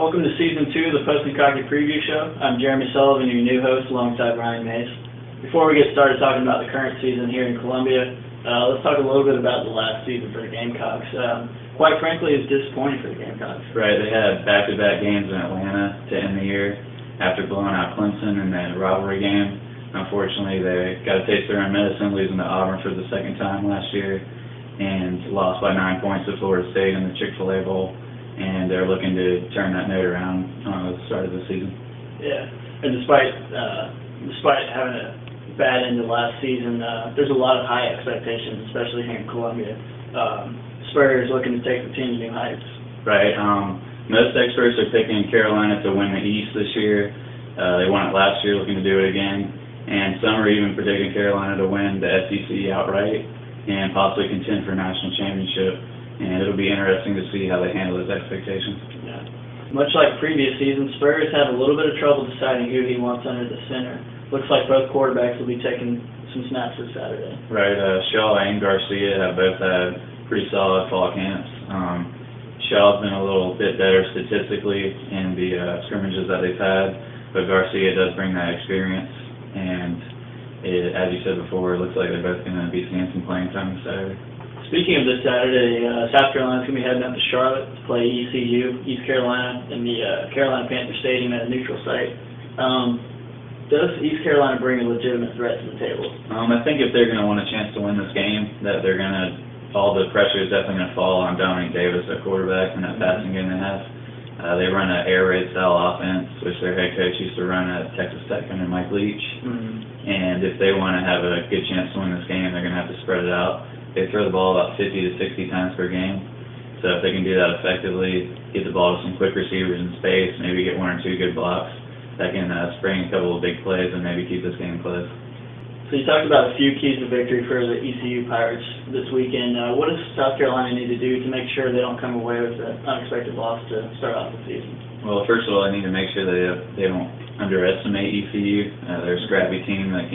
Welcome to Season 2 of the Post and Cocky Preview Show. I'm Jeremy Sullivan, your new host, alongside Ryan Mays. Before we get started talking about the current season here in Columbia, let's talk a little bit about the last season for the Gamecocks. Quite frankly, it's disappointing for the Gamecocks. Right, they had back-to-back games in Atlanta to end the year after blowing out Clemson in that rivalry game. Unfortunately, they got a taste of their own medicine, losing to Auburn for the second time last year, and lost by 9 points to Florida State in the Chick-fil-A Bowl. And they're looking to turn that note around at the start of the season. Yeah, and despite having a bad end of last season, there's a lot of high expectations, especially here in Columbia. Spurs looking to take the team to new heights. Right. Most experts are picking Carolina to win the East this year. They won it last year, looking to do it again. And some are even predicting Carolina to win the SEC outright and possibly contend for a national championship. And it'll be interesting to see how they handle those expectations. Yeah. Much like previous seasons, Spurs have a little bit of trouble deciding who he wants under the center. Looks like both quarterbacks will be taking some snaps this Saturday. Right. Shaw and Garcia have both had pretty solid fall camps. Shaw's been a little bit better statistically in the scrimmages that they've had, but Garcia does bring that experience. And as you said before, it looks like they're both going to be seeing some playing time this Saturday. Speaking of this Saturday, South Carolina's going to be heading up to Charlotte to play ECU, East Carolina, in the Carolina Panther Stadium at a neutral site. Does East Carolina bring a legitimate threat to the table? I think if they're going to want a chance to win this game, that they're going to, all the pressure is definitely going to fall on Dominic Davis, their quarterback, and that passing game they have. They run an air raid style offense, which their head coach used to run at Texas Tech under Mike Leach. And if they want to have a good chance to win this game, they're going to have to spread it out. They throw the ball about 50 to 60 times per game. So if they can do that effectively, get the ball to some quick receivers in space, maybe get one or two good blocks, that can spring a couple of big plays and maybe keep this game close. So you talked about a few keys to victory for the ECU Pirates this weekend. What does South Carolina need to do to make sure they don't come away with an unexpected loss to start off the season? Well, first of all, they need to make sure they don't underestimate ECU. They're a scrappy team that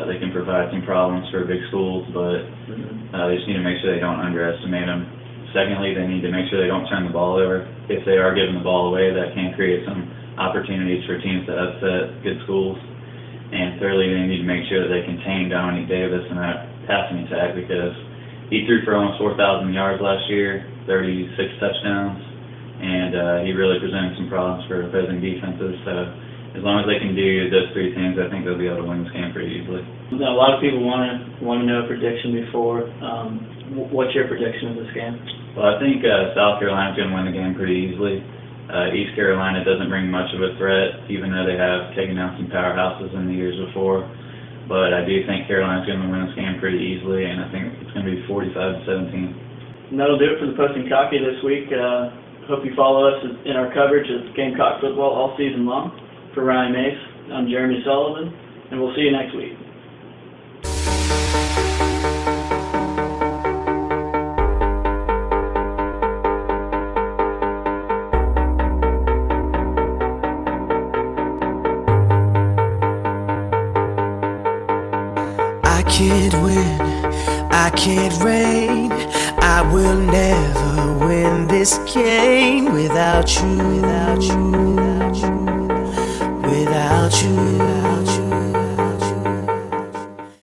they can provide some problems for big schools, but they just need to make sure they don't underestimate them. Secondly, they need to make sure they don't turn the ball over. If they are giving the ball away, that can create some opportunities for teams to upset good schools. And thirdly, they need to make sure that they contain Dominic Davis in that passing attack, because he threw for almost 4,000 yards last year, 36 touchdowns, and he really presented some problems for opposing defenses. So as long as they can do those three things, I think they'll be able to win this game pretty easily. Now, a lot of people want to know a prediction before. What's your prediction of this game? Well, I think South Carolina's going to win the game pretty easily. East Carolina doesn't bring much of a threat, even though they have taken down some powerhouses in the years before. But I do think Carolina's going to win this game pretty easily, and I think it's going to be 45-17. And that'll do it for the Post and Cocky this week. Hope you follow us in our coverage of Gamecock football all season long. For Ryan Mace, I'm Jeremy Sullivan, and we'll see you next week. I can't win, I can't reign, I will never win this game without you, without you, without you.